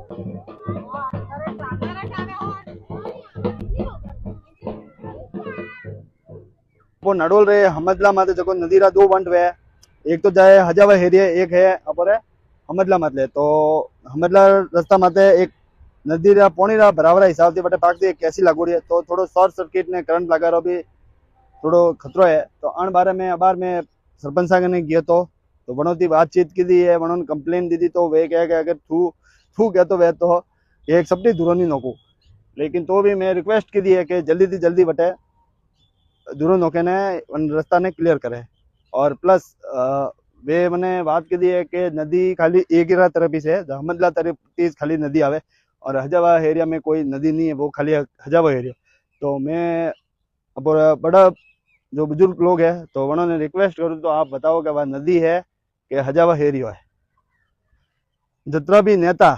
वो नडोल रे हमदला माते जको नदी रा दो बंट वे, एक तो जाए हजावा हेरिया, एक है अपर हमदला मातले। तो हमदला रास्ता माते एक नदी रा पोणी रा बराबर हिसाब से बटे पाकती एक कैसी लागोड़ी है, तो थोड़ो शॉर्ट सर्किट ने करंट लगा रो भी थोड़ो खतरो है। तो अण बारे में अबार में सरपंच साहब ने गयो तो बनोती बातचीत की दी है, बनोन कंप्लेन दी थी। तो वे कहे कि अगर थू थू गया तो वे तो एक सप्टी दूरो नहीं नोकू, लेकिन तो भी मैं रिक्वेस्ट की दी है कि जल्दी थी जल्दी बटे दूरो नोके ने रास्ता ने क्लियर करे। और प्लस वे मैंने बात की दी है कि नदी खाली एक ही तरफ ही से अहमदला तरफ तीज खाली नदी आवे, और हजावा एरिया में कोई नदी नहीं है, वो खाली हजावा एरिया। तो मैं अब बड़ा जो बुजुर्ग लोग हैं तो उन्होंने रिक्वेस्ट करूँ तो आप बताओ कि वह नदी है कि हजावा एरिया है। जितना भी नेता